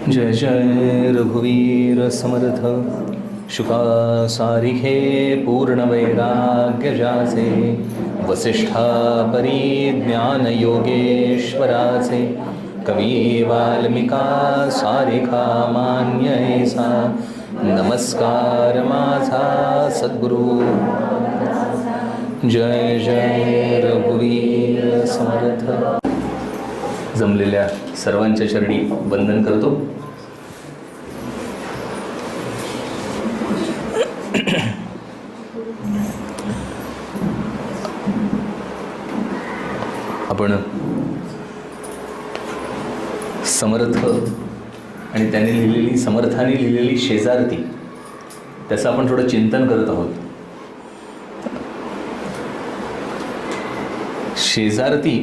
जय जय रघुवीर समर्थ शुका सारिखे पूर्ण वैराग्य जाचे वसिष्ठा परिज्ञान योगेश्वराचे कवी वाल्मिका सारिखा मान्य ऐसा नमस्कार माझा सद्गुरु. जय जय रघुवीर समर्थ. जमलेल्या सर्वांच्या चरणी वंदन करतो. आपण समर्थ आणि त्याने लिहिलेली समर्थाने लिहिलेली शेजारती त्याचं आपण थोडं चिंतन करत आहोत. शेजारती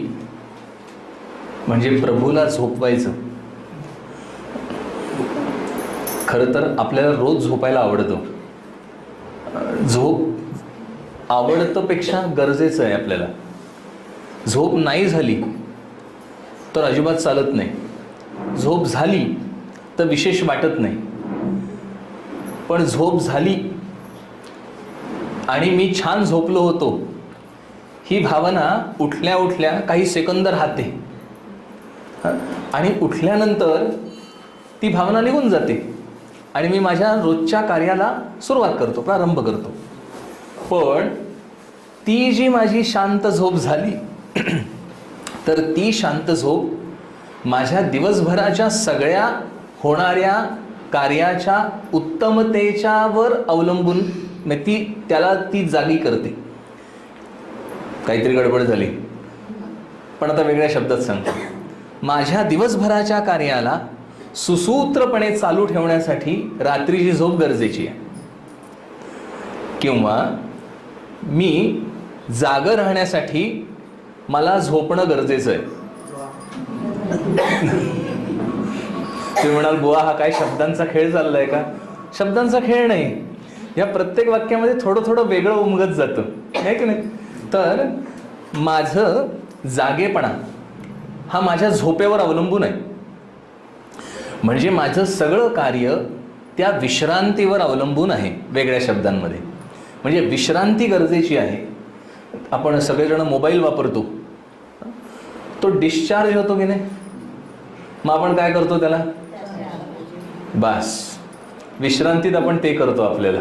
म्हणजे प्रभूला झोपवायचं. खरं तर आपल्याला रोज झोपायला आवडतं. झोप आवडतं पेक्षा गरजेचं आहे आपल्याला. झोप नाही झाली तर अजिबात चालत नाही. झोप झाली तर विशेष वाटत नाही. पण झोप झाली आणि मी छान झोपलो होतो ही भावना उठल्या उठल्या काही सेकंद राहते आणि उठल्यानंतर ती भावना निघून जाते आणि मी माझ्या रोजच्या कार्याला सुरुवात करतो, प्रारंभ करतो. पण ती जी माझी शांत झोप झाली तर ती शांत झोप माझ्या दिवसभराच्या सगळ्या होणाऱ्या कार्याच्या उत्तमतेच्या वर अवलंबून ती जागी करते. काहीतरी गडबड झाली पण आता वेगळ्या शब्दात सांगतो. माझ्या दिवसभराच्या कार्याला सुसूत्रपणे चालू ठेवण्यासाठी रात्रीची झोप गरजेची आहे. किंवा मी जागं राहण्यासाठी मला झोपणं गरजेचं आहे. तुम्ही म्हणाल बुवा हा काय शब्दांचा खेळ चाललाय का? शब्दांचा खेळ नाही. या प्रत्येक वाक्यामध्ये थोडं थोडं वेगळं उमगत जातं, आहे की नाही? तर माझं जागेपणा हा माझ्या झोपेवर अवलंबून आहे. म्हणजे माझं सगळं कार्य त्या विश्रांतीवर अवलंबून आहे. वेगळ्या शब्दांमध्ये म्हणजे विश्रांती गरजेची आहे. आपण सगळेजण मोबाईल वापरतो, तो डिस्चार्ज होतो की नाही? मग आपण काय करतो त्याला? बास विश्रांतीत आपण ते करतो. आपल्याला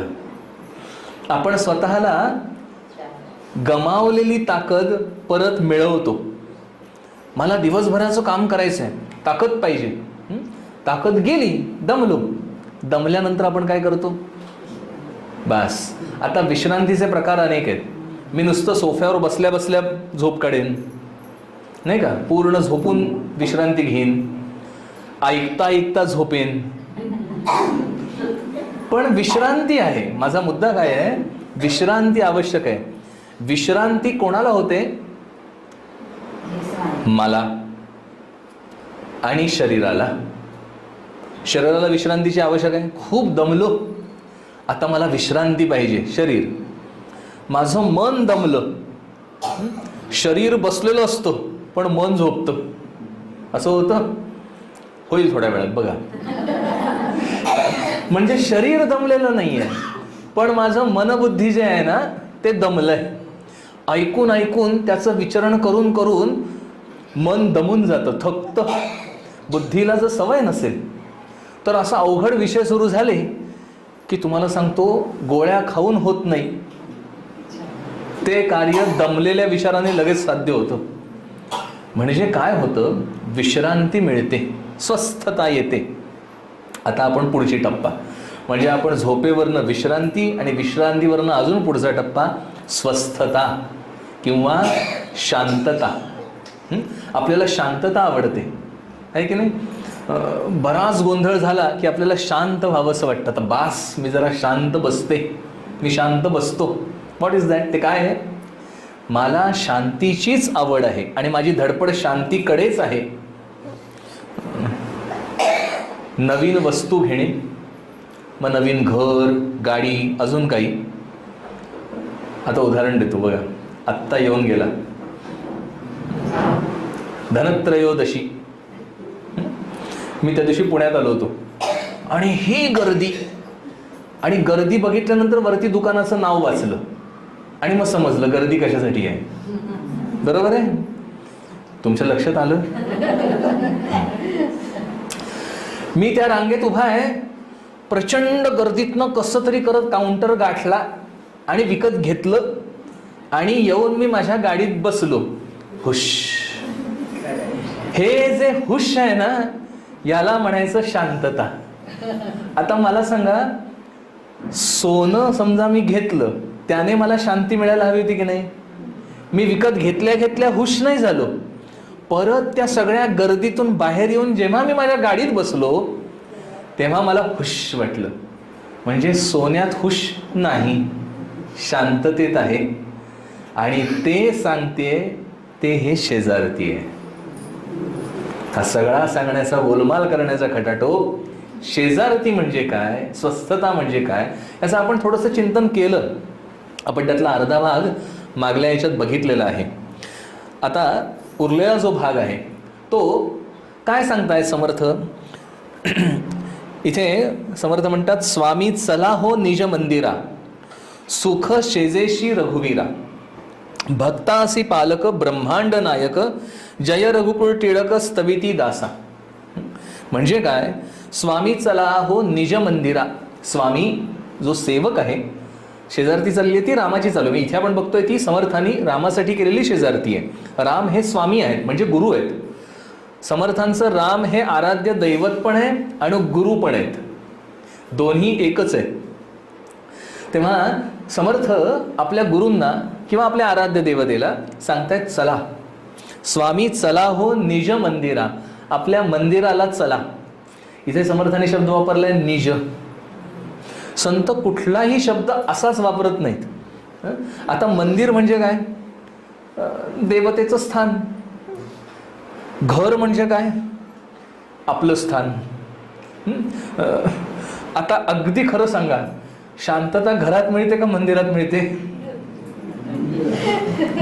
आपण स्वतःला गमावलेली ताकद परत मिळवतो. मला दिवसभराचं काम करायचं आहे, ताकद पाहिजे. ताकद गेली, दमल्यानंतर आपण काय करतो? बास आता विश्रांतीचे प्रकार अनेक आहेत. मी नुसतं सोफ्यावर बसल्या बसल्या झोप काढेन, नाही का? पूर्ण झोपून विश्रांती घेईन, ऐकता ऐकता झोपेन. पण विश्रांती आहे. माझा मुद्दा काय आहे? विश्रांती आवश्यक आहे. विश्रांती कोणाला होते? मला आणि शरीराला. शरीराला विश्रांतीची आवश्यक आहे. खूप दमलो, आता मला विश्रांती पाहिजे. शरीर, माझं मन दमलं. शरीर बसलेलं असतं पण मन झोपतं. असं होतं? होईल थोड्या वेळात बघा. म्हणजे शरीर दमलेलं नाहीये पण माझं मनबुद्धी जे आहे ना ते दमलंय. ऐकून ऐकून त्याचं विचरण करून करून मन दमून जातं, थकतं. बुद्धीला जर सवय नसेल तर असा अवघड विषय सुरू झाले की तुम्हाला सांगतो गोळ्या खाऊन होत नाही. ते कार्य दमलेल्या विचाराने लगेच साध्य होतं. म्हणजे काय होतं? विश्रांती मिळते, स्वस्थता येते. आता आपण पुढची टप्पा म्हणजे आपण झोपेवरनं विश्रांती आणि विश्रांतीवरनं अजून पुढचा टप्पा स्वस्थता किंवा शांतता. आपल्याला शांतता आवडते, आहे की नाही? बराच गोंधळ झाला की आपल्याला शांत व्हावंसं वाटतं. आता बास मी जरा शांत बसते, मी शांत बसतो. What is that? ते काय आहे? मला शांतीचीच आवड आहे आणि माझी धडपड शांतीकडेच आहे. नवीन वस्तू घेणे, मग नवीन घर, गाडी, अजून काही. आता उदाहरण देतो बघा. आत्ता येऊन गेला धनत्रयोदशी. मी त्या दिवशी पुण्यात आलो होतो आणि ही गर्दी, आणि गर्दी बघितल्यानंतर वरती दुकानाचं नाव वाचलं आणि मग समजलं गर्दी कशासाठी आहे. बरोबर आहे? तुमच्या लक्षात आलं? मी त्या रांगेत उभा आहे, प्रचंड गर्दीतनं कसं तरी करत काउंटर गाठला आणि विकत घेतलं आणि येऊन मी माझ्या गाडीत बसलो. हुश. हे जे हुश आहे ना, याला म्हणायचं शांतता. आता मला सांगा, सोनं समजा मी घेतलं, त्याने मला शांती मिळायला हवी होती की नाही? मी विकत घेतल्या घेतल्या हुश नाही झालो. परत त्या सगळ्या गर्दीतून बाहेर येऊन जेव्हा मी माझ्या गाडीत बसलो तेव्हा मला हुश वाटलं. म्हणजे सोन्यात हुश नाही, शांततेत आहे. आणि ते सांगते ते हे शेजारती आहे. हा सगळा सांगण्याचा, गोलमाल करण्याचा खटाटोप शेजारती म्हणजे काय, स्वस्थता म्हणजे काय, याचं आपण थोडंसं चिंतन केलं. आपण त्यातला अर्धा भाग मागल्या याच्यात बघितलेला आहे. आता उरलेला जो भाग आहे तो काय सांगताय समर्थ? इथे समर्थ म्हणतात, स्वामी चला हो निज मंदिरा, सुख शेजेशी रघुवीरा, भक्तासी पालक ब्रह्मांड नायक, जय रघुकुळ टिळक स्तविती दासा. म्हणजे काय? स्वामी चला हो निज मंदिरा. स्वामी जो सेवक आहे, शेजारती चालली आहे ती रामाची चालू आहे. इथे आपण बघतोय ती समर्थांनी रामासाठी केलेली शेजारती आहे. राम हे स्वामी आहेत, म्हणजे गुरु आहेत. समर्थांचं राम हे आराध्य दैवत पण आहे आणि गुरु पण आहेत, दोन्ही एकच आहे. तेव्हा समर्थ आपल्या गुरूंना किंवा आपल्या आराध्य देवतेला सांगतायत, चला स्वामी चला हो निज मंदिरा, आपल्या मंदिराला चला. इथे समर्थाने शब्द वापरलाय निज. संत कुठलाही शब्द असाच वापरत नाहीत. आता मंदिर म्हणजे काय? देवतेचं स्थान. घर म्हणजे काय? आपलं स्थान. आता अगदी खरं सांगा, शांतता घरात मिळते का मंदिरात मिळते?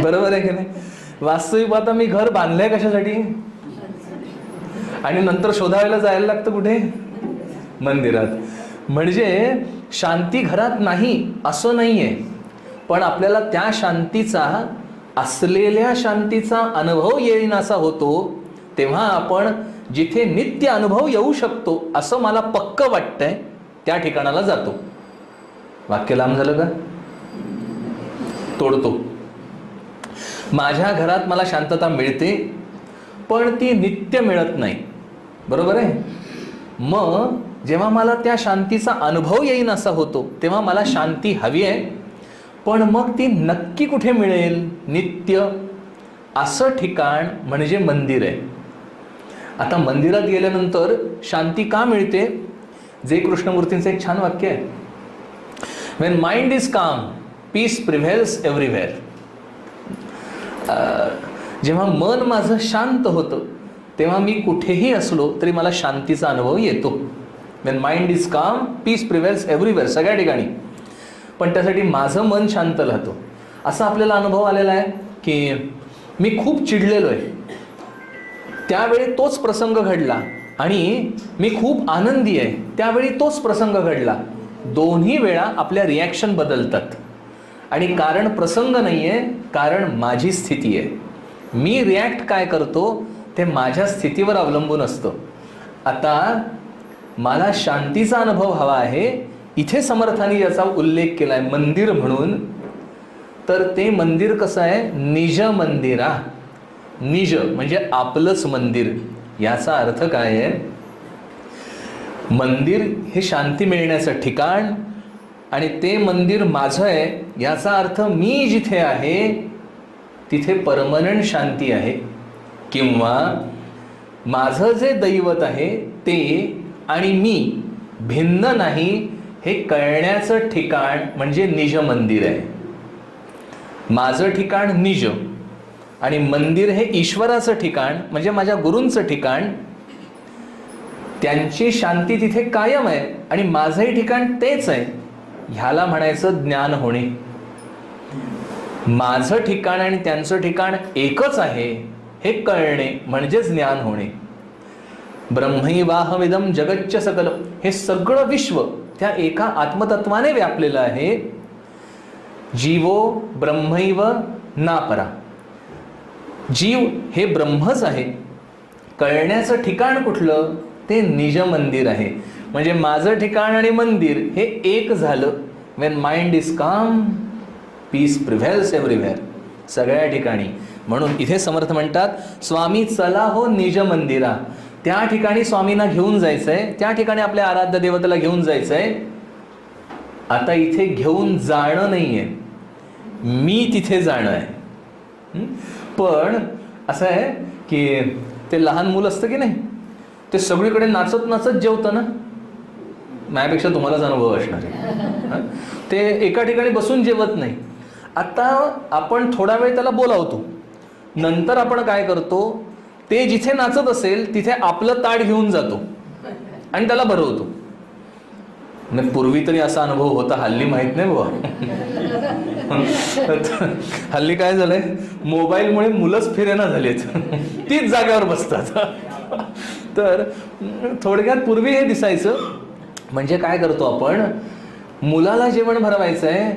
बरोबर आहे की नाही? वास्तविक आता मी घर बांधलंय कशासाठी? आणि नंतर शोधायला जायला लागतं कुठे? मंदिरात. म्हणजे शांती घरात नाही असं नाहीये, पण आपल्याला त्या शांतीचा, असलेल्या शांतीचा अनुभव येईनासा होतो तेव्हा आपण जिथे नित्य अनुभव येऊ शकतो असं मला पक्क वाटतंय त्या ठिकाणाला जातो. वाक्य लांब झालं का? तोडतो. माझ्या घरात मला शांतता मिळते पण ती नित्य मिळत नाही. बरोबर आहे? मग जेव्हा मला त्या शांतीचा अनुभव येईन असा होतो तेव्हा मला शांती हवी आहे, पण मग ती नक्की कुठे मिळेल? नित्य असं ठिकाण म्हणजे मंदिर आहे. आता मंदिरात गेल्यानंतर शांती का मिळते? जे कृष्णमूर्तींचं एक छान वाक्य आहे, when mind is calm peace prevails everywhere. जेव्हा मन माझं शांत होतं तेव्हा मी कुठेही असलो तरी मला शांतीचा अनुभव येतो. When mind is calm peace prevails everywhere, सगळ्या ठिकाणी. पण त्यासाठी माझं मन शांत राहतो. असा आपल्याला अनुभव आलेला आहे की मी खूप चिडलेलो आहे, त्यावेळी तोच प्रसंग घडला, आणि मी खूप आनंदी आहे त्यावेळी तोच प्रसंग घडला. दोन्ही वेळा आपल्या रिॲक्शन बदलतात. आणि कारण प्रसंग नाही आहे, कारण माझी स्थिती आहे. मी रिॲक्ट काय करतो ते माझ्या स्थितीवर अवलंबून असतं. आता मला शांतीचा अनुभव हवा आहे, इथे समर्थांनी याचा उल्लेख केला आहे मंदिर म्हणून. तर ते मंदिर कसं आहे? निज मंदिरा. निज म्हणजे आपलंच मंदिर. याचा अर्थ काय आहे? मंदिर हे शांती मिळण्याचं ठिकाण, आणि ते मंदिर माझं आहे याचा अर्थ मी जिथे आहे तिथे परमनंट शांती आहे. किंवा माझं जे दैवत आहे ते आणि मी भिन्न नाही हे कळण्याचं ठिकाण म्हणजे निज मंदिर आहे. माझं ठिकाण निज आणि मंदिर हे ईश्वराचं ठिकाण म्हणजे माझ्या गुरूंचं ठिकाण. त्यांची शांती तिथे कायम आहे आणि माझंही ठिकाण तेच आहे. ह्याला म्हणायचं ज्ञान होणे. माझं ठिकाण आणि त्यांचं ठिकाण एकच आहे हे कळणे म्हणजेच ज्ञान होणे. ब्रह्मैवाहमिदं जगच्च सकलं, हे सगळं विश्व त्या एका आत्मतत्वाने व्यापलेलं आहे. जीवो ब्रह्मैव नापरा, जीव हे ब्रह्मच आहे. कळण्याचं ठिकाण कुठलं? ते निज मंदिर आहे. म्हणजे माझं ठिकाण आणि मंदिर हे एक झालं. Wien mind is calm, peace prevails everywhere, सगळ्या ठिकाणी. म्हणून इथे समर्थ म्हणतात, स्वामी चला हो निज मंदिरा. त्या ठिकाणी स्वामींना घेऊन जायचंय, त्या ठिकाणी आपल्या आराध्य देवतेला घेऊन जायचंय. आता इथे घेऊन जाणं नाहीये, मी तिथे जाणं आहे. पण असं आहे की ते लहान मुलं असतं की नाही, ते सगळीकडे नाचत नाचत जेवतं ना. माझ्यापेक्षा तुम्हालाच अनुभव असणार आहे. ते एका ठिकाणी बसून जेवत नाही. आता आपण थोडा वेळ त्याला बोलावतो, नंतर आपण काय करतो, ते जिथे नाचत असेल तिथे आपलं ताट घेऊन जातो आणि त्याला भरवतो. पूर्वी तरी असा अनुभव होता, हल्ली माहित नाही बुवा. हल्ली काय झालंय, मोबाईलमुळे मुलंच फिरेना झालेत, तीच जागेवर बसतात. तर थोडक्यात पूर्वी हे दिसायचं. म्हणजे काय करतो आपण, मुलाला जेवण भरवायचं आहे,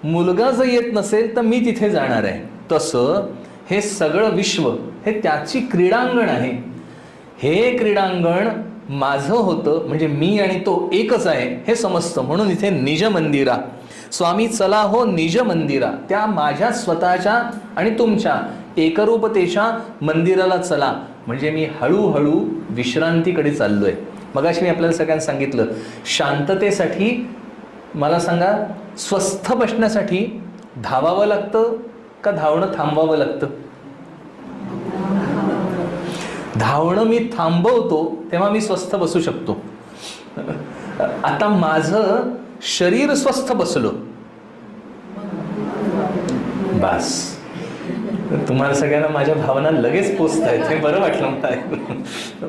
मुलगा जर येत नसेल तर मी तिथे जाणार आहे. तसं हे सगळं विश्व हे त्याची क्रीडांगण आहे. हे क्रीडांगण माझं होतं, म्हणजे मी आणि तो एकच आहे हे समजतं. म्हणून इथे निज मंदिरा, स्वामी चला हो निज मंदिरा, त्या माझ्या स्वतःच्या आणि तुमच्या एकरूपतेच्या मंदिराला चला. म्हणजे मी हळूहळू विश्रांतीकडे चाललोय. मगाशी मी आपल्याला सगळ्यांना सांगितलं, शांततेसाठी मला सांगा, स्वस्थ बसण्यासाठी धावावं लागतं का धावणं थांबवावं लागतं? धावणं मी थांबवतो तेव्हा मी स्वस्थ बसू शकतो. आता माझं शरीर स्वस्थ बसलो, बस. तुम्हाला सगळ्यांना माझ्या भावना लगेच पोचतायत, हे बरं वाटलं मला.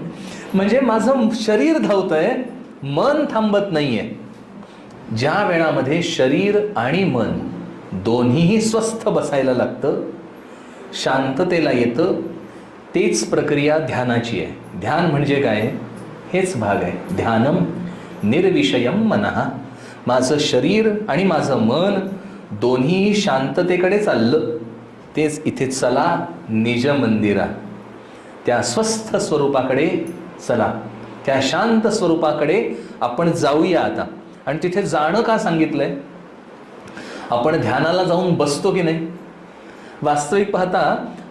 म्हणजे माझं शरीर धावतंय, मन थांबत नाहीये. ज्या वेळामध्ये शरीर आणि मन दोन्हीही स्वस्थ बसायला लागतं, शांततेला येतं, तेच प्रक्रिया ध्यानाची आहे. ध्यान म्हणजे काय? हेच भाग आहे. ध्यानम निर्विषयम मनः. माझं शरीर आणि माझं मन दोन्ही शांततेकडे चाललं, तेच इथे चला निज मंदिरा, त्या स्वस्थ स्वरूपाकडे चला, त्या शांत स्वरूपाकडे आपण जाऊया आता. आणि तिथे जाणं का सांगितलंय? आपण ध्यानाला जाऊन बसतो की नाही? वास्तविक पाहता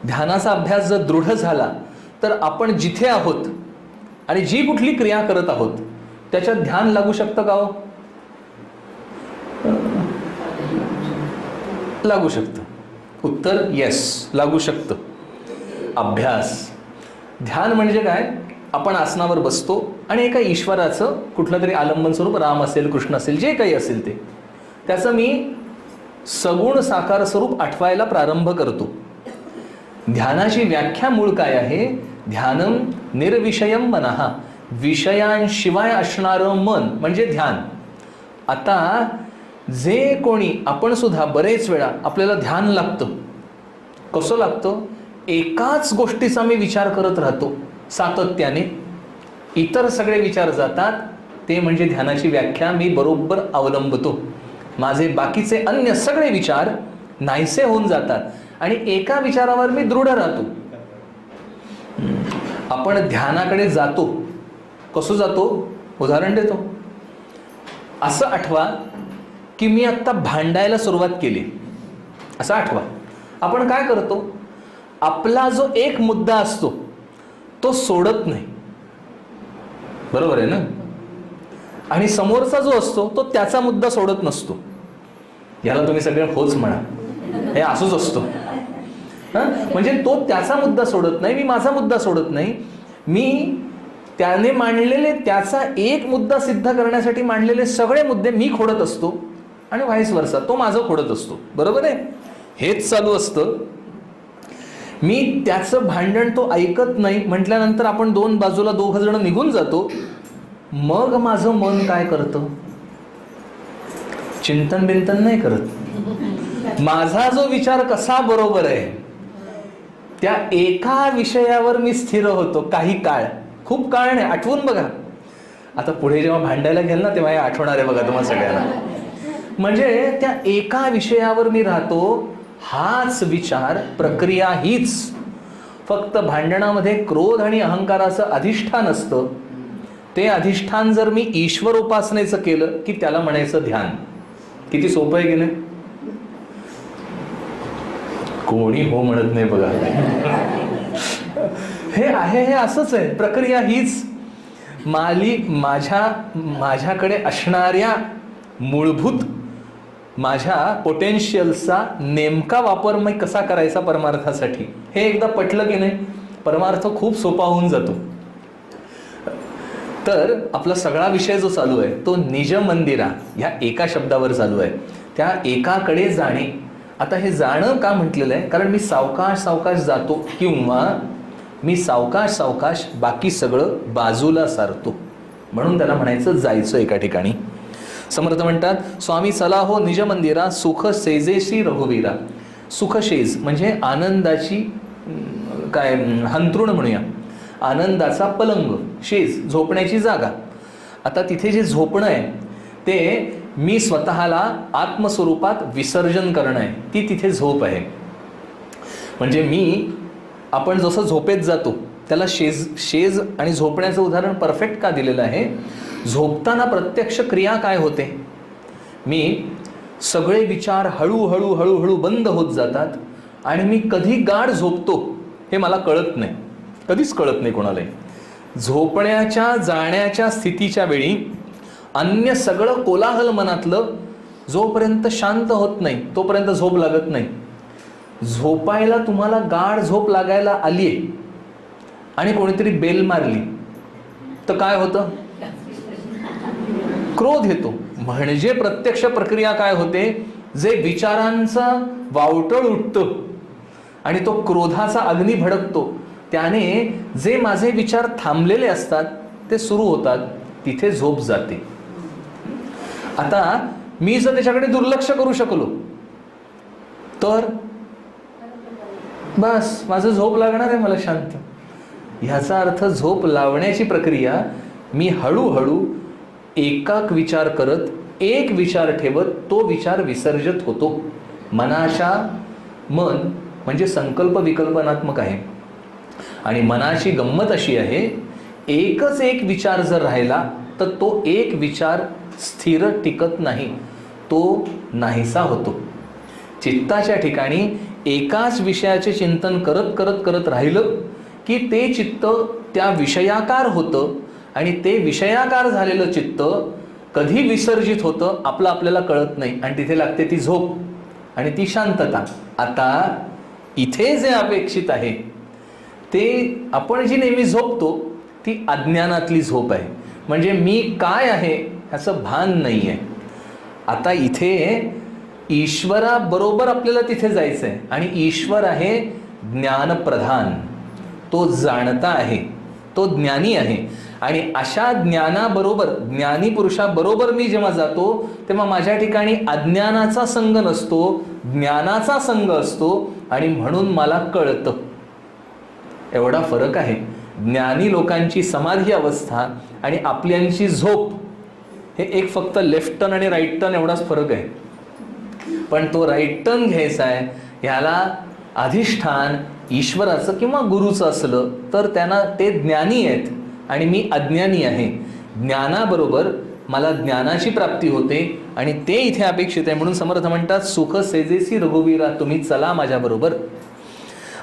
ध्यानाचा अभ्यास जर दृढ झाला तर आपण जिथे आहोत आणि जी कुठली क्रिया करत आहोत त्याच्यात ध्यान लागू शकतं का हो? लागू शकतं. उत्तर येस, लागू शकतं. अभ्यास, ध्यान म्हणजे काय? आपण आसनावर बसतो आणि एका ईश्वराचं कुठलं तरी आलंबन स्वरूप, राम असेल, कृष्ण असेल, जे काही असेल ते, त्याचं मी सगुण साकार स्वरूप आठवायला प्रारंभ करतो. ध्यानाची व्याख्या मूळ काय आहे? ध्यानम निर्विषयम मनः, विषयांशिवाय असणारं मन म्हणजे ध्यान. आता जे कोणी, आपण सुद्धा बरेच वेळा आपल्याला ध्यान लागतं. कसं लागतं? एकाच गोष्टीचा मी विचार करत राहतो सातत्याने, इतर सगळे विचार जातात, ते म्हणजे ध्यानाची व्याख्या मी बरोबर अवलंबतो. माझे बाकीचे अन्य सगळे विचार नाहीसे होऊन जातात आणि एका विचारावर मी दृढ राहतो. आपण ध्यानाकडे जातो, कसं जातो? उदाहरण देतो. असं आठवा की मी आत्ता भांडायला सुरुवात केली, असं आठवा. आपण काय करतो? आपला जो एक मुद्दा असतो तो सोडत नाही, बरोबर आहे ना? आणि समोरचा जो असतो तो त्याचा मुद्दा सोडत नसतो. याला तुम्ही सगळे होच म्हणा, हे असंच असतो. म्हणजे तो त्याचा मुद्दा सोडत नाही, मी माझा मुद्दा सोडत नाही. मी त्याने मांडलेले, त्याचा एक मुद्दा सिद्ध करण्यासाठी मांडलेले सगळे मुद्दे मी खोडत असतो आणि व्हाईस वर्सा, तो माझं खोडत असतो. बरोबर आहे? हेच चालू असतं. मी त्याचं भांडण तो ऐकत नाही म्हटल्यानंतर आपण दोन बाजूला दोघ जण निघून जातो. मग माझं मन काय करतं? चिंतन बिंतन नाही करत. माझा जो विचार कसा बरोबर आहे त्या एका विषयावर मी स्थिर होतो काही काळ. खूप काळ नाही, आठवून बघा. आता पुढे जेव्हा भांडायला घ्याल ना तेव्हा हे आठवणार आहे बघा तुम्हाला सगळ्यांना. म्हणजे त्या एका विषयावर मी राहतो, हाच विचार, प्रक्रिया हीच. फक्त भांडणामध्ये क्रोध आणि अहंकाराचं अधिष्ठान असतं. ते अधिष्ठान जर मी ईश्वर उपासनेचं केलं की त्याला म्हणायचं ध्यान. किती सोपं आहे की नाही? कोणी हो म्हणत नाही बघा. हे आहे, हे असंच आहे. प्रक्रिया हीच. माझ्याकडे असणाऱ्या मूलभूत माझ्या पोटेन्शियलचा नेमका वापर मी कसा करायचा परमार्थासाठी, हे एकदा पटलं की नाही, परमार्थ खूप सोपा होऊन जातो. तर आपला सगळा विषय जो चालू आहे तो निज मंदिरा ह्या एका शब्दावर चालू आहे. त्या एकाकडे जाणे. आता हे जाणं का म्हटलेलं आहे? कारण मी सावकाश सावकाश जातो किंवा मी सावकाश सावकाश बाकी सगळं बाजूला सारतो, म्हणून त्याला म्हणायचं जायचं एका ठिकाणी. समर्थ म्हणतात, स्वामी चला हो निज मंदिरा, सुख सेजेशी रघुवीरा. सुखशेज म्हणजे आनंदाची काय हंतरुण म्हणूया, आनंदाचा पलंग. शेज म्हणजे जागा. आता तिथे जे झोपणं आहे ते मी स्वतःला आत्मस्वरूपात विसर्जन करणं आहे, ती तिथे झोप आहे. म्हणजे आपण जसं झोपेत जातो त्याला शेज आणि झोपण्याचं उदाहरण परफेक्ट का दिलेलं आहे? झोपताना प्रत्यक्ष क्रिया काय होते? सगळे विचार हळूहळू हळूहळू बंद होत जातात आणि मी कधी गाढ झोपतो हे मला कळत नाही, कधीच कळत नाही कोणालाही. झोपण्याच्या जाण्याच्या स्थितीच्या वेळी अन्य सगळं कोलाहल मनातलं जोपर्यंत शांत होत नाही तोपर्यंत झोप लागत नाही. झोपायला तुम्हाला गाढ झोप लागायला आली आहे आणि कोणीतरी बेल मारली तर काय होतं? क्रोध येतो. म्हणजे प्रत्यक्ष प्रक्रिया काय होते? जे विचारांचा वावटळ उठतं आणि तो क्रोधाचा अग्नी भडकतो, त्याने जे माझे विचार थांबलेले असतात ते सुरू होतात, तिथे झोप जाते. आता मी जर त्याच्याकडे दुर्लक्ष करू शकलो तर बस माझं झोप लागणार आहे मला शांत. ह्याचा अर्थ झोप लावण्याची प्रक्रिया मी हळूहळू एकाक विचार करत, एक विचार ठेवत तो विचार विसर्जित होतो. मन म्हणजे संकल्प विकल्पनात्मक आहे आणि मनाची गंमत अशी आहे, एकच एक विचार जर राहिला तर तो एक विचार स्थिर टिकत नाही, तो नाहीसा होतो. चित्ताच्या ठिकाणी एकाच विषयाचे चिंतन करत करत करत राहिलं की ते चित्त त्या विषयाकार होतं आणि ते विषयाकार झालेलं चित्त कधी विसर्जित होतं आपल्याला कळत नाही आणि तिथे लागते ती झोप आणि ती शांतता. आता इथे जे अपेक्षित आहे ते आपण जी नेहमी झोपतो ती अज्ञानातली झोप आहे. म्हणजे मी काय आहे ह्याचं भान नाही आहे. आता इथे ईश्वराबरोबर आपल्याला तिथे जायचं आहे आणि ईश्वर आहे ज्ञानप्रधान, तो जाणता आहे, तो ज्ञानी आहे. आणि अशा ज्ञानाबरोबर, ज्ञानी पुरुषाबरोबर मी जेव्हा जातो तेव्हा माझ्या ठिकाणी अज्ञानाचा संग नसतो, ज्ञानाचा संग असतो आणि म्हणून मला कळतं. एवढा फरक आहे. ज्ञानी लोकांची समाधी अवस्था आणि आपल्यांची झोप हे एक फक्त लेफ्ट टर्न आणि राईट टर्न एवढाच फरक आहे. पण तो राईट टर्न घ्यायचा आहे, ह्याला अधिष्ठान ईश्वराचं किंवा गुरुचं असलं तर त्यांना ते ज्ञानी आहेत आणि मी अज्ञानी आहे. ज्ञानाबरोबर मला ज्ञानाची प्राप्ती होते आणि ते इथे अपेक्षित आहे. म्हणून समर्थ म्हणतात, सुख सेजेसी रघुवीरा, तुम्ही चला माझ्याबरोबर.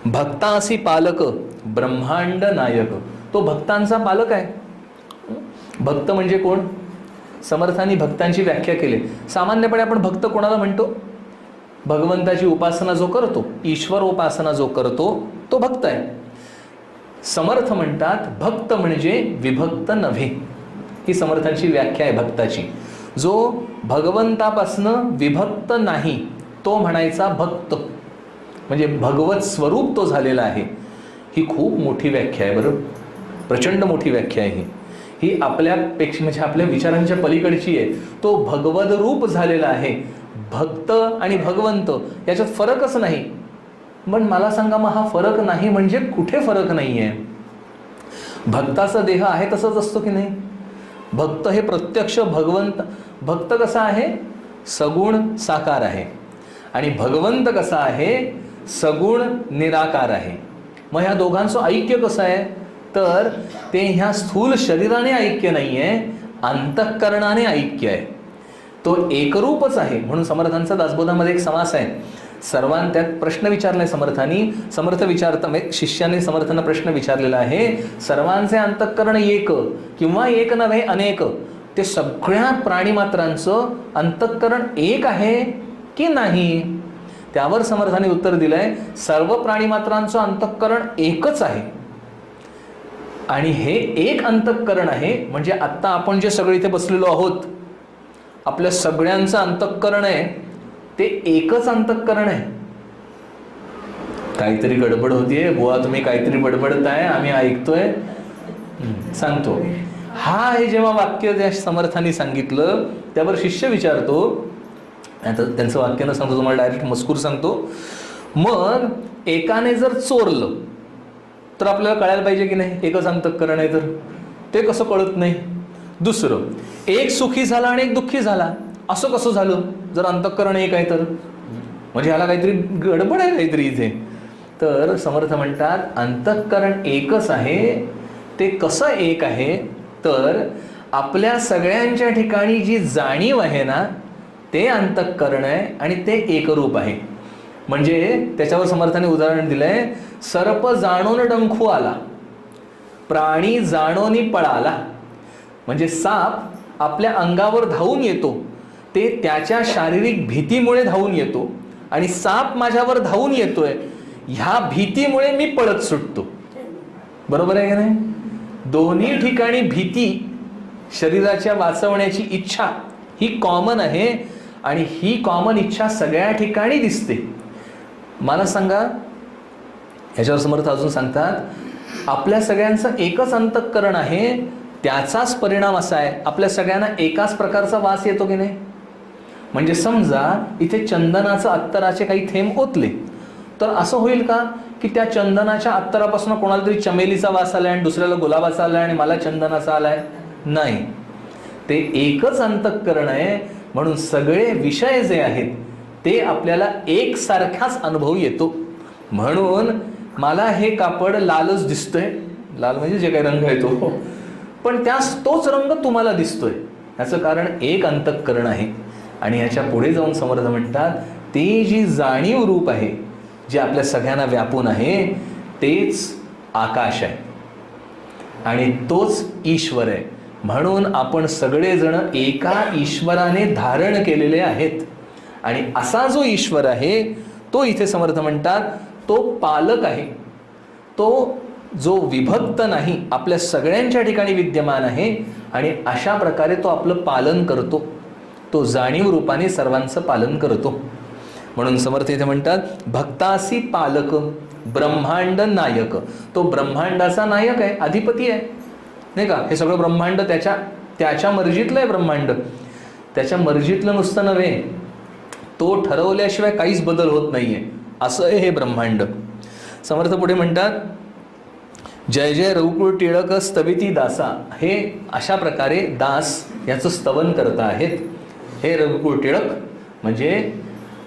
भक्तासी पालक ब्रह्मांड नायक, तो भक्तांचा पालक आहे. भक्त म्हणजे कोण? समर्थांनी भक्तांची व्याख्या केली. सामान्यपणे आपण भक्त कोणाला म्हणतो? भगवंताची उपासना जो करतो, ईश्वर उपासना जो करतो तो भक्त आहे. समर्थ म्हणतात भक्त म्हणजे विभक्त नव्हे, ही समर्थांची व्याख्या आहे भक्ताची. जो भगवंतापासनं विभक्त नाही तो म्हणायचा भक्त, म्हणजे भगवत स्वरूप तो झालेला आहे. ही खूप मोठी व्याख्या आहे बरं, प्रचंड मोठी व्याख्या आहे ही आपल्यापेक्षा म्हणजे आपल्या विचारांच्या पलीकडची आहे. तो भगवद रूप झालेला आहे. भक्त आणि भगवंत याच्यात फरकच नाही. पण मला सांगा, मग हा फरक नाही म्हणजे कुठे फरक नाही आहे? भक्ताचा देह आहे तसंच असतो की नाही? भक्त हे प्रत्यक्ष भगवंत. भक्त कसा आहे? सगुण साकार आहे. आणि भगवंत कसा आहे? सगुण निराकार आहे. मग ह्या दोघांचं ऐक्य कसं आहे? तर ते ह्या स्थूल शरीराने ऐक्य नाही आहे, अंतःकरणाने ऐक्य आहे. तो एकरूपच आहे. म्हणून समर्थांचा दासबोधामध्ये एक समास आहे. त्यात प्रश्न विचारलाय समर्थांनी. शिष्याने समर्थांना प्रश्न विचारलेला आहे, सर्वांचे अंतःकरण एक किंवा एक नव्हे अनेक, ते सगळ्या प्राणीमात्रांचं अंतःकरण एक आहे की नाही? त्यावर समर्थांनी उत्तर दिलंय, सर्व प्राणीमात्रांचं अंतःकरण एकच आहे. आणि हे एक अंतःकरण आहे. म्हणजे आत्ता आपण जे सगळे इथे बसलेलो आहोत, आपल्या सगळ्यांचं अंतःकरण आहे ते एकच अंतःकरण आहे. काहीतरी गडबड होतीये बुवा, तुम्ही काहीतरी बडबडताय, आम्ही ऐकतोय. सांगतो, हा आहे जेव्हा वाक्य त्या समर्थांनी सांगितलं, त्यावर शिष्य विचारतो. आता त्यांचं वाक्य न सांगतो, तुम्हाला डायरेक्ट मजकूर सांगतो. मग एकाने जर चोरलं तर आपल्याला कळायला पाहिजे की नाही एकच अंतःकरण आहे? तर ते कसं कळत नाही? दुसरं, एक सुखी झाला आणि एक दुःखी झाला, असं कसं झालं जर अंतःकरण एक आहे तर? म्हणजे ह्याला काहीतरी गडबड आहे काहीतरी इथे. तर समर्थ म्हणतात अंतःकरण एकच आहे. ते कसं एक आहे? तर आपल्या सगळ्यांच्या ठिकाणी जी जाणीव आहे ना, ते अंतःकरण आहे आणि ते एकरूप आहे. म्हणजे त्याच्यावर समर्थाने उदाहरण दिलंय, सर्प जाणून डंखू आला, प्राणी जाणोनी पळाला. म्हणजे साप आपल्या अंगावर धावून येतो, ते त्याच्या शारीरिक भीतीमुळे धावून येतो. आणि साप माझ्यावर धावून येतोय, ह्या भीतीमुळे मी पळत सुटतो. बरोबर आहे की नाही? दोन्ही ठिकाणी भीती, शरीराच्या वाचवण्याची इच्छा ही कॉमन आहे. आणि ही कॉमन इच्छा सगळ्या ठिकाणी दिसते. मला सांगा, ह्याच्यावर समर्थ अजून सांगतात, आपल्या सगळ्यांचं एकच अंतःकरण आहे, त्याचाच परिणाम असा आहे आपल्या सगळ्यांना एकाच प्रकारचा वास येतो की नाही? म्हणजे समजा इथे चंदनाचं अत्तराचे काही थेंब ओतले, तर असं होईल का की त्या चंदनाच्या अत्तरापासून कोणाला तरी चमेलीचा वास आलाय आणि दुसऱ्याला गुलाबाचा आलाय आणि मला चंदनाचा आलाय? नाही. ते एकच अंतःकरण आहे. म्हणून सगळे विषय जे आहेत ते आपल्याला एकसारखाच अनुभव येतो. म्हणून मला हे कापड लालच दिसतोय, लाल म्हणजे जे काही रंग आहे तो, पण तोच रंग तुम्हाला दिसतोय. याचं कारण एक अंतःकरण आहे. आणि ह्याच्या पुढे जाऊन समर्थ म्हणतात, ते जी जाणीव रूप आहे जे आपल्या सगळ्यांना व्यापून आहे, तेच आकाश आहे आणि तोच ईश्वर आहे. म्हणून आपण सगळेजण एका ईश्वराने धारण केलेले आहेत. आणि असा जो ईश्वर आहे तो इथे समर्थ म्हणतात तो पालक आहे. तो जो विभक्त नाही, आपल्या सगळ्यांच्या ठिकाणी विद्यमान आहे. आणि अशा प्रकारे तो आपलं पालन करतो. तो जाणीव रूपाने सर्वांचं पालन करतो. म्हणून समर्थ इथे म्हणतात, भक्तासी पालक ब्रह्मांड नायक. तो ब्रह्मांडाचा नायक आहे, अधिपती आहे, नाही का? हे सगळं ब्रह्मांड त्याच्या मर्जीतलं आहे. ब्रह्मांड त्याच्या मर्जीतलं नुसतं नव्हे, तो ठरवल्याशिवाय काहीच बदल होत नाहीये, असं आहे हे ब्रह्मांड. समर्थ पुढे म्हणतात, जय जय रघुकुळ टिळक स्तविती दासा. हे अशा प्रकारे दास याचं स्तवन करत आहेत. हे रघुकुळ टिळक म्हणजे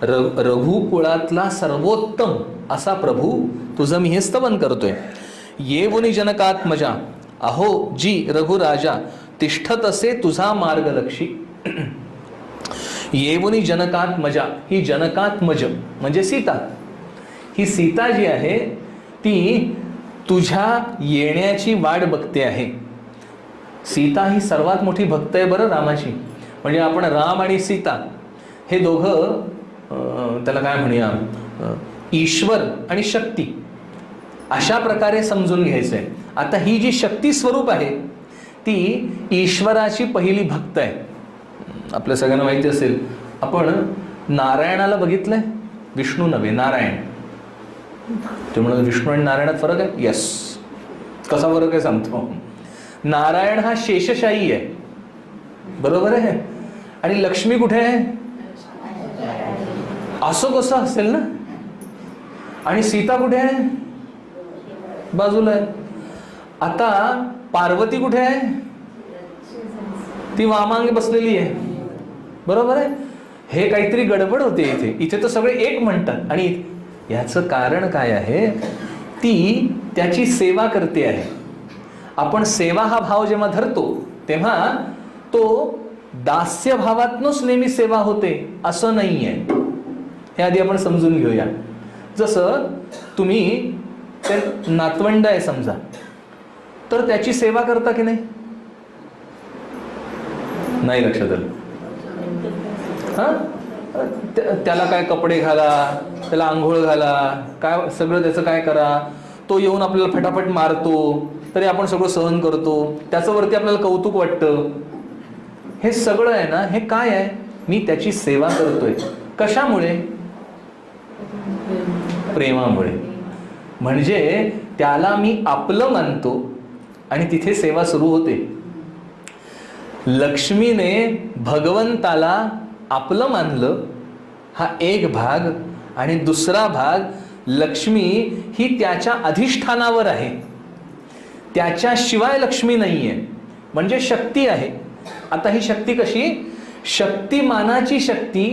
रघुकुळातला सर्वोत्तम असा प्रभू, तुझं मी हे स्तवन करतोय. येवुनी जनकात्मजा अहो जी रघुराजा, तिष्ठत असे तुझा मार्गलक्षी. येवुनी जनकात्मजा, ही जनकात्मज म्हणजे सीता. ही सीता जी आहे ती तुझ्या येण्याची वाट बघते आहे. सीता ही सर्वात मोठी भक्त आहे बरं रामाची. म्हणजे आपण राम आणि सीता हे दोघं, त्याला काय म्हणूया, ईश्वर आणि शक्ती अशा प्रकारे समजून घ्यायचंय. आता ही जी शक्ती स्वरूप आहे ती ईश्वराची पहिली भक्त आहे. आपल्या सगळ्यांना माहिती असेल, आपण नारायणाला बघितलंय, विष्णू नव्हे नारायण. ते म्हणून विष्णू आणि नारायणात फरक आहे. यस, कसा फरक आहे सांगतो. नारायण हा शेषशाही आहे, बरोबर आहे, आणि लक्ष्मी कुठे आहे? असं कसं असेल ना. आणि सीता कुठे आहे? बाजूला आहे. आता पार्वती कुठे आहे? ती वामांगी बसलेली आहे, बरोबर आहे. हे काहीतरी गडबड होते इथे. इथे तर सगळे एक म्हणतात. आणि याचं कारण काय आहे? ती त्याची सेवा करते आहे. आपण सेवा हा भाव जेव्हा धरतो तेव्हा तो दास्य भावातूनच नेहमी सेवा होते असं नाही आहे. हे आधी आपण समजून घेऊया. जसं तुम्ही ते नातवंड आहे समजा, तर त्याची सेवा करता की नाही? नाही लक्षात आलं? त्याला काय कपडे घाला, त्याला आंघोळ घाला, काय सगळं त्याचं काय करा. तो येऊन आपल्याला फटाफट मारतो तरी आपण सगळं सहन करतो. त्याच्यावरती आपल्याला कौतुक वाटतं. हे सगळं आहे ना, हे काय आहे? मी त्याची सेवा करतोय. कशामुळे? प्रेमामुळे. म्हणजे त्याला मी आपलं मानतो आणि तिथे सेवा सुरू होते. लक्ष्मीने भगवंताला आपलं मानलं हा एक भाग, आणि दुसरा भाग लक्ष्मी ही त्याच्या अधिष्ठानावर आहे. त्याच्याशिवाय लक्ष्मी नाही आहे, म्हणजे शक्ती आहे. आता ही शक्ती कशी? शक्तिमानाची शक्ती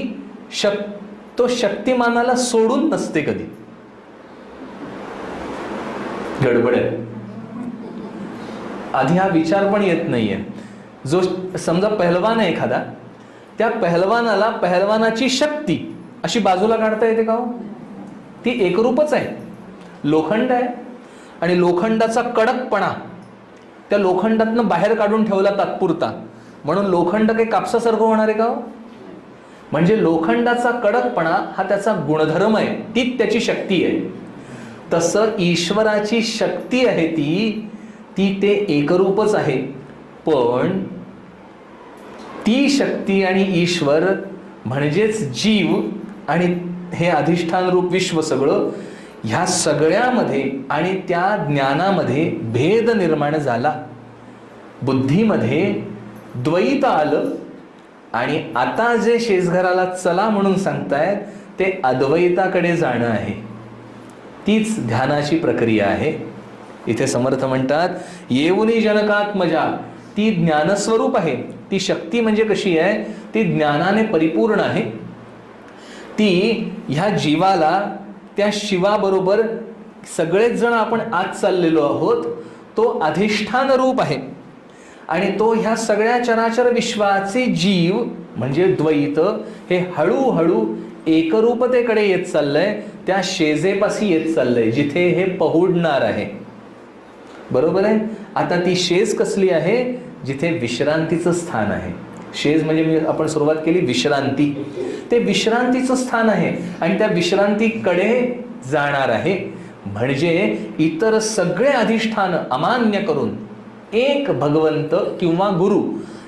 तो शक्तिमानाला सोडून नसते कधी. गडबड आहे. आधी हा विचार पण येत नाहीये. जो समजा पहलवान आहे एखादा, त्या पहलवानाला पहलवानाची शक्ती अशी बाजूला काढता येते का हो? ती एकरूपच आहे. लोखंड आहे आणि लोखंडाचा कडकपणा त्या लोखंडातनं बाहेर काढून ठेवला तात्पुरता, म्हणून लोखंड काही कापसासारखं होणार आहे का हो? म्हणजे लोखंडाचा कडकपणा हा त्याचा गुणधर्म आहे, तीच त्याची शक्ती आहे. तसं ईश्वराची शक्ती आहे ती ते एकरूपच आहे. पण ती शक्ती आणि ईश्वर म्हणजेच जीव आणि हे अधिष्ठान रूप विश्व सगळं, ह्या सगळ्यामध्ये आणि त्या ज्ञानामध्ये भेद निर्माण झाला. बुद्धीमध्ये द्वैत आलं आणि आता जे शेजघराला चला म्हणून सांगतायत ते अद्वैताकडे जाणं आहे. तीच ध्यानाची प्रक्रिया आहे. इथे समर्थ म्हणतात येऊनी जनकात्मजा, ती ज्ञानस्वरूप आहे. ती शक्ती म्हणजे कशी आहे? ती ज्ञानाने परिपूर्ण आहे. ती ह्या जीवाला त्या शिवाबरोबर सगळेच जण आपण आज चाललेलो आहोत. तो अधिष्ठान रूप आहे आणि तो ह्या सगळ्या चराचर विश्वाचे जीव म्हणजे द्वैत हे हळूहळू एकरूपतेकडे येत चाललंय. त्या शेजेपाशी येत चाललंय जिथे हे पहुडणार आहे. बरोबर आहे. आता ती शेज कसली आहे? जिथे विश्रांतीचं स्थान आहे. शेज म्हणजे आपण सुरुवात केली विश्रांती, ते विश्रांतीचं स्थान आहे आणि त्या विश्रांतीकडे जाणार आहे. म्हणजे इतर सगळे अधिष्ठान अमान्य करून एक भगवंत किंवा गुरु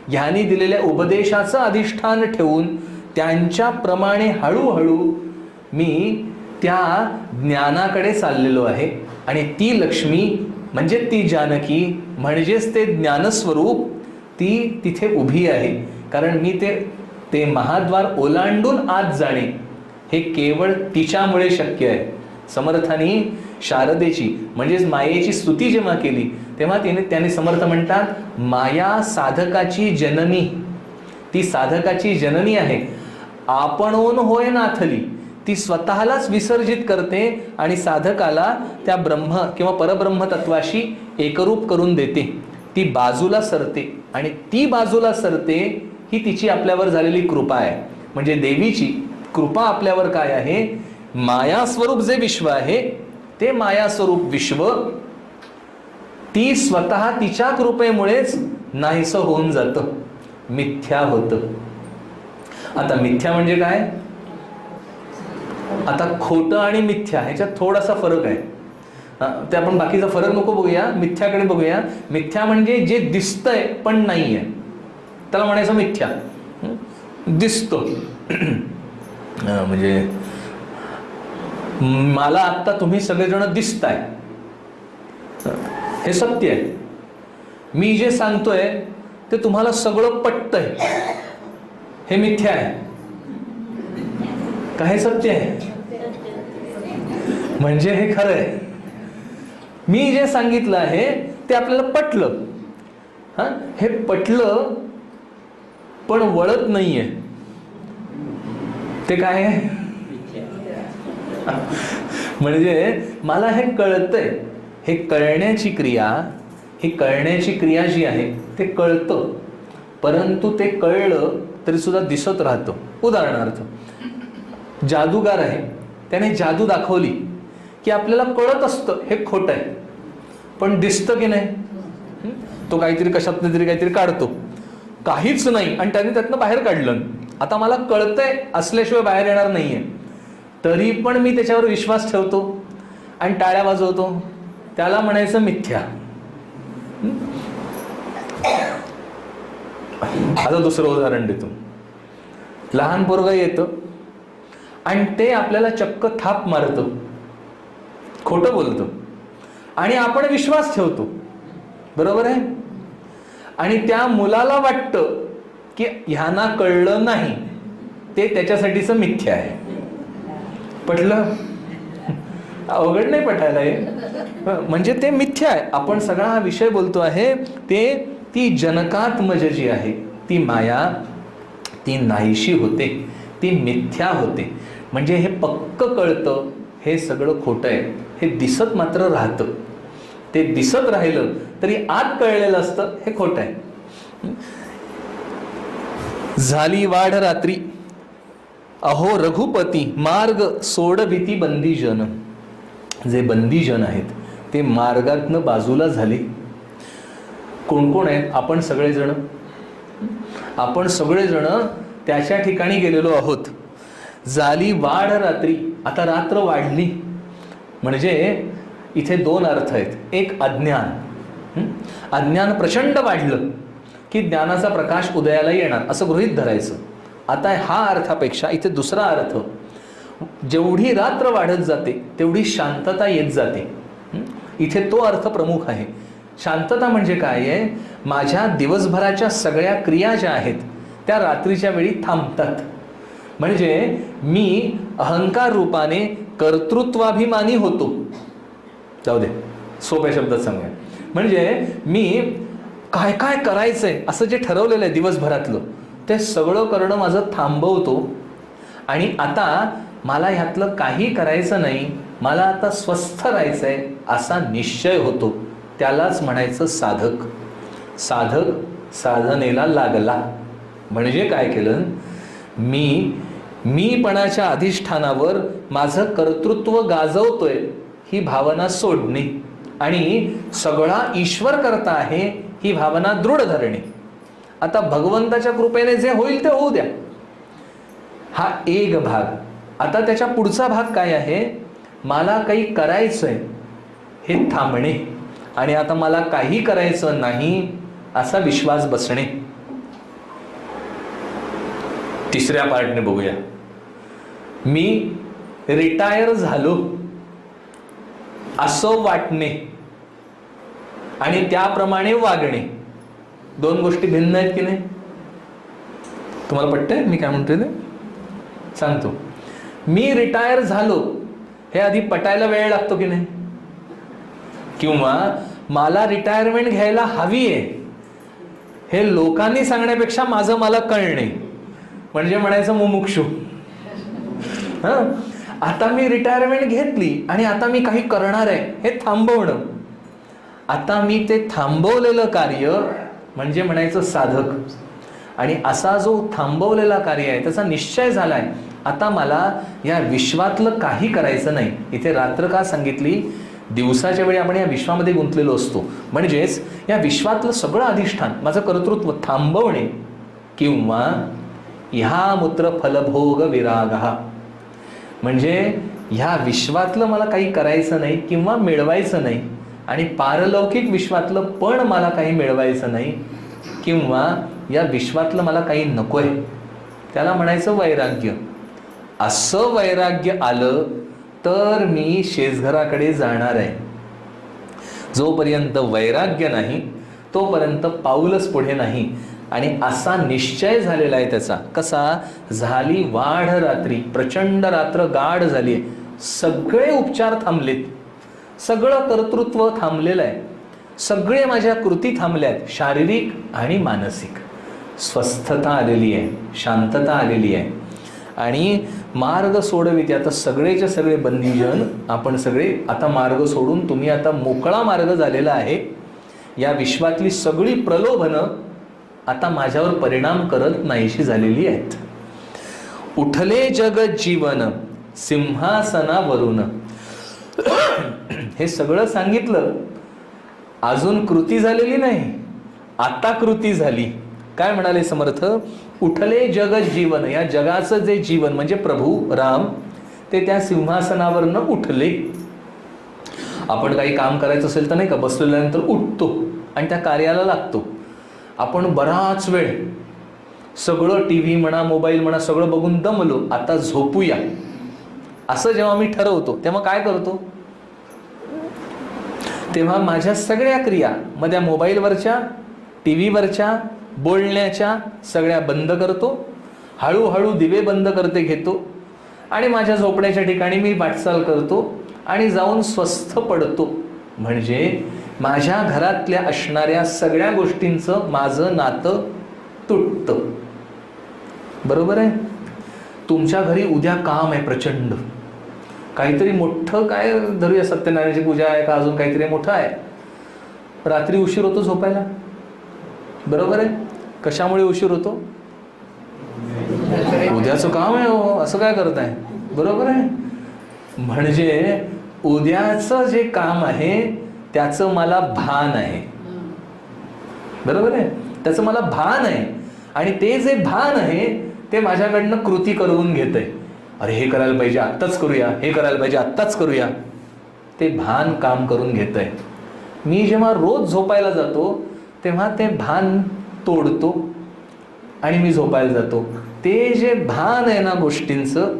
ह्यांनी दिलेल्या उपदेशाचं अधिष्ठान ठेवून त्यांच्याप्रमाणे हळूहळू मी त्या ज्ञानाकडे चाललेलो आहे. आणि ती लक्ष्मी म्हणजे ती जानकी म्हणजेच ते ज्ञानस्वरूप ती तिथे उभी आहे. कारण मी ते महाद्वार ओलांडून आत जाणे हे केवळ तिच्यामुळे शक्य आहे. समर्थांनी शारदेची म्हणजेच मायेची स्तुती जेव्हा केली तेव्हा त्याने समर्थ म्हणतात माया साधकाची जननी. ती साधकाची जननी आहे. आपणहून होय नाथली, ती स्वतःलाच विसर्जित करते आणि साधकाला त्या ब्रह्म किंवा परब्रह्म तत्वाशी एकरूप करून देते. ती बाजूला सरते आणि ती बाजूला सरते ही तिची आपल्यावर झालेली कृपा आहे. म्हणजे देवीची कृपा आपल्यावर काय आहे? माया स्वरूप जे विश्व आहे ते माया स्वरूप विश्व ती स्वतः तिच्या कृपेमुळेच नाहीसं होऊन जातं, मिथ्या होतं. आता मिथ्या म्हणजे काय? आता खोटं आणि मिथ्या ह्याच्यात थोडासा फरक आहे. ते आपण बाकीचा फरक नको बघूया, मिथ्याकडे बघूया. मिथ्या म्हणजे जे दिसतंय पण नाही आहे त्याला म्हणायचं मिथ्या. दिसतो म्हणजे मला आत्ता तुम्ही सगळेजण दिसताय हे सत्य आहे. मी जे सांगतोय ते तुम्हाला सगळं पटतंय हे मिथ्या आहे. काय सत्य आहे? म्हणजे हे खरं आहे. मी जे सांगितलं आहे ते आपल्याला पटलं. हे पटलं पण वळत नाहीये. ते काय आहे? म्हणजे मला हे कळतंय, हे कळण्याची क्रिया, ही कळण्याची क्रिया जी आहे ते कळतं, परंतु ते कळलं तरी सुद्धा दिसत राहतं. उदाहरणार्थ जादूगार आहे, त्याने जादू दाखवली की आपल्याला कळत असतं हे खोटं आहे, पण दिसतं की नाही? तो काहीतरी कशातनं तरी काहीतरी काढतो, काहीच नाही, आणि त्याने त्यातनं बाहेर काढलं. आता मला कळतंय असल्याशिवाय बाहेर येणार नाहीये, तरी पण मी त्याच्यावर विश्वास ठेवतो आणि टाळ्या वाजवतो. त्याला म्हणायचं मिथ्या. आता दुसरं उदाहरण देतो. लहान पोरगं येतं आणि ते आपल्याला चक्क थाप मारतं, खोटं बोलतं, आणि आपण विश्वास ठेवतो. बरोबर आहे? आणि त्या मुलाला वाटतं की ह्यांना कळलं नाही, ते त्याच्यासाठीच मिथ्या आहे. पटलं? अवघड नाही पटायला हे. म्हणजे ते मिथ्या आहे. आपण सगळा हा विषय बोलतो आहे ते ती जनकात्मज जी आहे ती माया, ती नाहीशी होते, ती मिथ्या होते. म्हणजे हे पक्क कळतं हे सगळं खोटं आहे, हे दिसत मात्र राहतं. ते दिसत राहिलं तरी आत कळलेलं असतं हे खोटं आहे. झाली वाढ रात्री, अहो रघुपती मार्ग सोड भीती बंदीजन. जे बंदीजन आहेत ते मार्गातनं बाजूला झाले. कोण कोण आहेत? आपण सगळेजण. आपण सगळेजण त्याच्या ठिकाणी गेलेलो आहोत. झाली वाढ रात्री, आता रात्र वाढली. म्हणजे इथे दोन अर्थ आहेत. एक अज्ञान, अज्ञान प्रचंड वाढलं की ज्ञानाचा प्रकाश उदयाला येणार असं गृहीत धरायचं. आता हा अर्थापेक्षा इथे दुसरा अर्थ, जेवढी रात्र वाढत जाते तेवढी शांतता येत जाते. इथे तो अर्थ प्रमुख आहे. शांतता म्हणजे काय आहे? माझ्या दिवसभराच्या सगळ्या क्रिया ज्या आहेत त्या रात्रीच्या वेळी थांबतात. म्हणजे मी अहंकार रूपाने कर्तृत्वाभिमानी होतो. जाऊ दे, सोप्या शब्दात सांगूया. म्हणजे मी काय काय करायचंय असं जे ठरवलेलं आहे दिवसभरातलं ते सगळं करणं माझं थांबवतो, आणि आता मला ह्यातलं काही करायचं नाही, मला आता स्वस्थ राहायचंय असा निश्चय होतो. त्यालाच म्हणायचं साधक. साधक साधनेला लागला. म्हणजे काय केलं? मीपणाच्या अधिष्ठानावर माझं कर्तृत्व गाजवतोय ही भावना सोडणे, आणि सगळा ईश्वर करता आहे ही भावना दृढ धरणे. आता भगवंताच्या कृपेने जे होईल ते होऊ द्या, हा एक भाग. आता त्याच्या पुढचा भाग काय आहे? मला काही करायचंय हे थांबणे, आणि आता मला काही करायचं नाही असा विश्वास बसणे. तिसऱ्या पार्टने बघूया. मी रिटायर झालो असं वाटणे आणि त्याप्रमाणे वागणे. दोन गोष्टी भिन्न आहेत की नाही? तुम्हाला पटतंय मी काय म्हणतोय ते? सांगतो. मी रिटायर झालो हे आधी पटायला वेळ लागतो की नाही? किंवा मला रिटायरमेंट घ्यायला हवी आहे हे लोकांनी सांगण्यापेक्षा माझं मला कळणे, म्हणजे म्हणायचं मुमुक्षू. आता मी रिटायरमेंट घेतली आणि आता मी काही करणार आहे हे थांबवणं. आता मी ते थांबवलेलं कार्य म्हणजे म्हणायचं साधक. आणि असा जो थांबवलेला कार्य आहे त्याचा निश्चय झालाय, आता मला या विश्वातलं काही करायचं नाही. इथे रात्र का सांगितली? दिवसाच्या वेळी आपण या विश्वामध्ये गुंतलेलो असतो. म्हणजेच या विश्वातलं सगळं अधिष्ठान माझं कर्तृत्व थांबवणे, किंवा ह्या मूत्र फलभोग विराग, म्हणजे ह्या विश्वातलं मला काही करायचं नाही किंवा मिळवायचं नाही, आणि पारलौकिक विश्वातलं पण मला काही मिळवायचं नाही, किंवा या विश्वातलं मला काही नकोय. त्याला म्हणायचं वैराग्य. असं वैराग्य आलं तर मी शेजघराकडे जाणार आहे. जोपर्यंत वैराग्य नाही तोपर्यंत पाऊलच पुढे नाही. आणि असा निश्चय झालेला आहे त्याचा. कसा? झाली वाढ रात्री, प्रचंड रात्र गाढ झाली आहे, सगळे उपचार थांबलेत, सगळं कर्तृत्व थांबलेलं आहे, सगळे माझ्या कृती थांबल्यात, शारीरिक आणि मानसिक. स्वस्थता आलेली आहे, शांतता आलेली आहे आणि मार्ग सोडविते. आता सगळेचे सगळे बंदीजन आपण सगळे आता मार्ग सोडून तुम्ही आता मोकळा मार्ग झालेला आहे. या विश्वातली सगळी प्रलोभनं आता माझ्यावर परिणाम करत नाहीशी झालेली आहेत. उठले जगत जीवन सिंहासनावरून. हे सगळं सांगितलं, अजून कृती झालेली नाही, आता कृती झाली. काय म्हणाले समर्थ? उठले जगत जीवन. या जगाचं जे जीवन म्हणजे प्रभू राम ते त्या सिंहासनावरनं उठले. आपण काही काम करायचं असेल तर नाही का, बसलेल्यानंतर उठतो आणि त्या कार्याला लागतो. आपण बराच वेळ सगळं टी व्ही म्हणा, मोबाईल म्हणा, सगळं बघून दमलो, आता झोपूया असं जेव्हा मी ठरवतो तेव्हा काय करतो? तेव्हा माझ्या सगळ्या क्रिया मग त्या मोबाईलवरच्या, टी व्हीवरच्या, बोलण्याच्या सगळ्या बंद करतो. हळूहळू दिवे बंद करते घेतो आणि माझ्या झोपण्याच्या ठिकाणी मी वाटचाल करतो आणि जाऊन स्वस्थ पडतो. म्हणजे माझ्या घरातल्या असणाऱ्या सगळ्या गोष्टींचं माझं नातं तुटतं. बरोबर आहे? तुमच्या घरी उद्या काम आहे प्रचंड, काहीतरी मोठं, काय धरूया, सत्यनारायणाची पूजा आहे का अजून काहीतरी मोठं आहे. रात्री उशीर होतो झोपायला. बरोबर आहे? कशामुळे उशीर होतो? उद्याचं काम आहे हो, असं काय करताय? बरोबर आहे? म्हणजे उद्याचं जे काम आहे त्याचं मला भान आहे. बरोबर आहे? त्याचं मला भान आहे आणि ते जे भान आहे ते माझ्याकडनं कृती करून घेतंय. अरे हे करायला पाहिजे आत्ताच करूया, हे करायला पाहिजे आत्ताच करूया. ते भान काम करून घेतंय. मी जेव्हा रोज झोपायला जातो तेव्हा ते भान तोडतो आणि मी झोपायला जातो. ते जे भान आहे ना गोष्टींचं,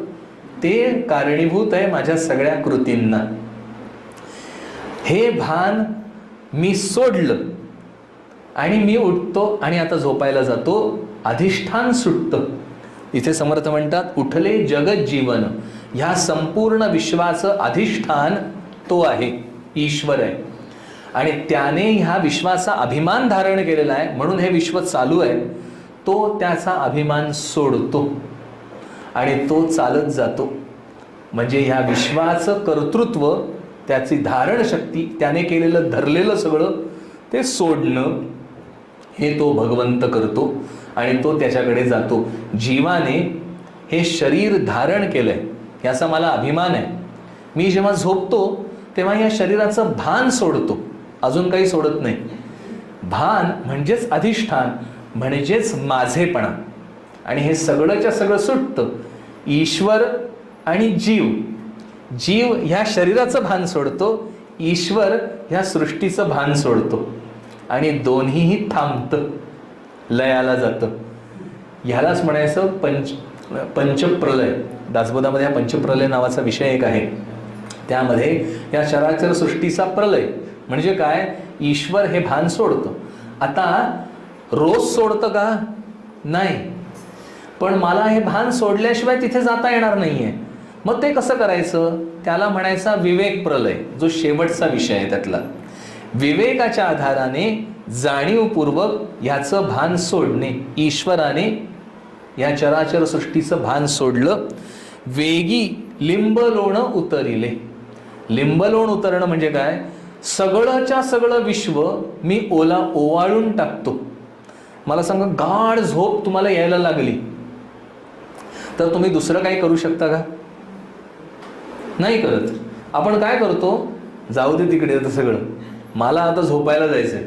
ते कारणीभूत आहे माझ्या सगळ्या कृतींना. हे भान मी सोडलं आणि मी उठतो आणि आता झोपायला जातो, अधिष्ठान सुटतं. इथे समर्थ म्हणतात उठले जगत जीवन. ह्या संपूर्ण विश्वाचं अधिष्ठान तो आहे, ईश्वर आहे आणि त्याने ह्या विश्वाचा अभिमान धारण केलेला आहे म्हणून हे विश्व चालू आहे. तो त्याचा अभिमान सोडतो आणि तो चालत जातो. म्हणजे ह्या विश्वाचं कर्तृत्व, त्याची धारण शक्ती, त्याने केलेलं धरलेलं सगळं ते सोडणं हे तो भगवंत करतो आणि तो त्याच्याकडे जातो. जीवाने हे शरीर धारण केलंय याचा मला अभिमान आहे. मी जेव्हा झोपतो तेव्हा या शरीराचं भान सोडतो, अजून काही सोडत नाही. भान म्हणजेच अधिष्ठान, म्हणजेच माझेपणा आणि हे सगळंच्या सगळं सुटतं. ईश्वर आणि जीव, जीव ह्या शरीराचं भान सोडतो, ईश्वर ह्या सृष्टीचं भान सोडतो आणि दोन्हीही थांबतं, लयाला जातं. ह्यालाच म्हणायचं पंचप्रलय. दासबोधामध्ये हा पंचप्रलय नावाचा विषय एक आहे. त्यामध्ये या चराचर सृष्टीचा प्रलय म्हणजे काय? ईश्वर हे भान सोडतं. आता रोज सोडतं का? नाही, पण मला हे भान सोडल्याशिवाय तिथे जाता येणार नाहीये. मग ते कसं करायचं? त्याला म्हणायचा विवेक प्रलय, जो शेवटचा विषय आहे त्यातला. विवेकाच्या आधाराने जाणीवपूर्वक ह्याचं भान सोडणे. ईश्वराने या चराचर सृष्टीचं भान सोडलं. वेगी लिंबलोण उतरिले. लिंबलोण उतरणं म्हणजे काय? सगळंच्या सगळं विश्व मी ओवाळून टाकतो. मला सांगा, गाढ झोप तुम्हाला यायला लागली तर तुम्ही दुसरं काही करू शकता का? नाही करत. आपण काय करतो? जाऊ दे तिकडे आता सगळं, मला आता झोपायला जायचंय.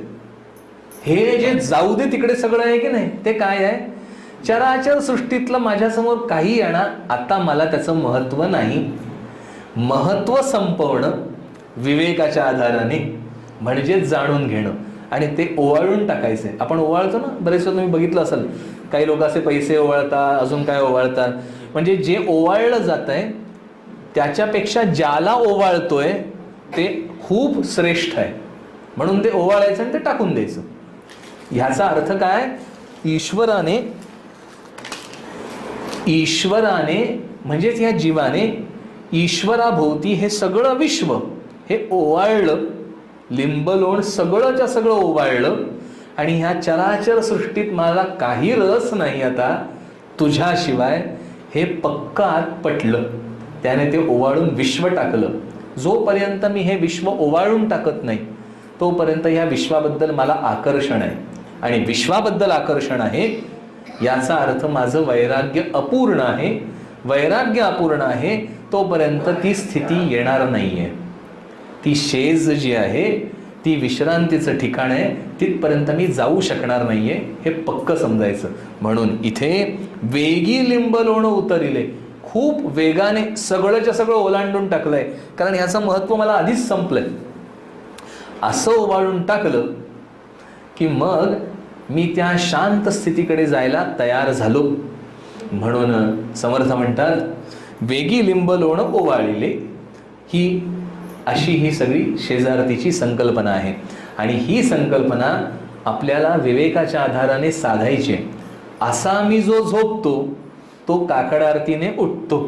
हे जे जाऊ दे तिकडे सगळं आहे की नाही, ते काय आहे? चराचर सृष्टीतलं माझ्यासमोर काही येणार, आता मला त्याचं महत्व नाही. महत्व संपवणं विवेकाच्या आधाराने म्हणजे जाणून घेणं आणि ते ओवाळून टाकायचंय. आपण ओवाळतो ना, बरेच तुम्ही बघितलं असेल, काही लोक असे पैसे ओवाळतात, अजून काय ओवाळतात. म्हणजे जे ओवाळलं जात आहे त्याच्यापेक्षा ज्याला ओवाळतोय ते खूप श्रेष्ठ आहे म्हणून ते ओवाळायचं आणि ते टाकून द्यायचं. ह्याचा अर्थ काय? ईश्वराने म्हणजेच या जीवाने ईश्वराभोवती हे सगळं विश्व हे ओवाळलं लिंबलोण सगळंच्या सगळं ओवाळलं आणि ह्या चराचर सृष्टीत मला काही रस नाही आता तुझ्याशिवाय, हे पक्क आत पटलं. त्याने ते ओवाळून विश्व टाकलं. जोपर्यंत मी हे विश्व ओवाळून टाकत नाही तोपर्यंत ह्या विश्वाबद्दल मला आकर्षण आहे. आणि विश्वाबद्दल आकर्षण आहे याचा अर्थ माझं वैराग्य अपूर्ण आहे. वैराग्य अपूर्ण आहे तोपर्यंत ती स्थिती येणार नाहीये. ती शेज जी आहे ती विश्रांतीचं ठिकाण आहे, तिथपर्यंत मी जाऊ शकणार नाहीये हे पक्क समजायचं. म्हणून इथे वेगी लिंब लोणं उतरिले, खूप वेगाने सगळंच्या सगळं ओलांडून टाकलंय, कारण ह्याचं महत्व मला आधीच संपलंय. असं ओवाळून टाकलं की मग मी त्या शांत स्थितीकडे जायला तयार झालो. म्हणून समर्थ म्हणतात वेगी लिंब लोणं ओवाळिले, ही अशी ही सगळी शेजारतीची संकल्पना आहे. आणि ही संकल्पना आपल्याला विवेकाच्या आधाराने साधायची आहे. असा मी जो झोपतो तो काकड आरतीने उठतो.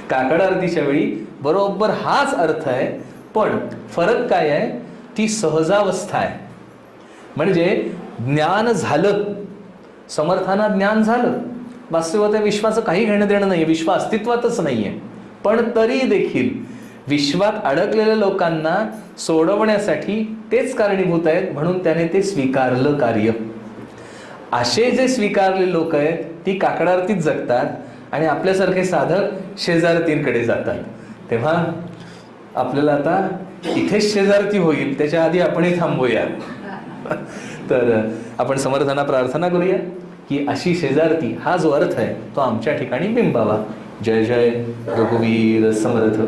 काकड आरतीच्या वेळी बरोबर हाच अर्थ आहे, पण फरक काय आहे, ती सहजावस्था आहे. म्हणजे ज्ञान झालं, समर्थांना ज्ञान झालं, वास्तविकता विश्वाचं काही घेणं देणं नाही, विश्व अस्तित्वातच नाहीये, पण तरी देखील विश्वात अडकलेल्या लोकांना सोडवण्यासाठी तेच कारणीभूत आहेत, म्हणून त्याने ते स्वीकारलं कार्य. असे जे स्वीकारले लोक आहेत ती काकडारतीत जगतात आणि आपल्यासारखे साधक शेजारतींकडे जातात. तेव्हा आपल्याला आता इथेच शेजारती होईल, त्याच्या आधी आपणही थांबूया. तर आपण समर्थांना प्रार्थना करूया की अशी शेजारती, हा जो अर्थ आहे तो आमच्या ठिकाणी बिंबावा. जय जय रघुवीर समर्थ.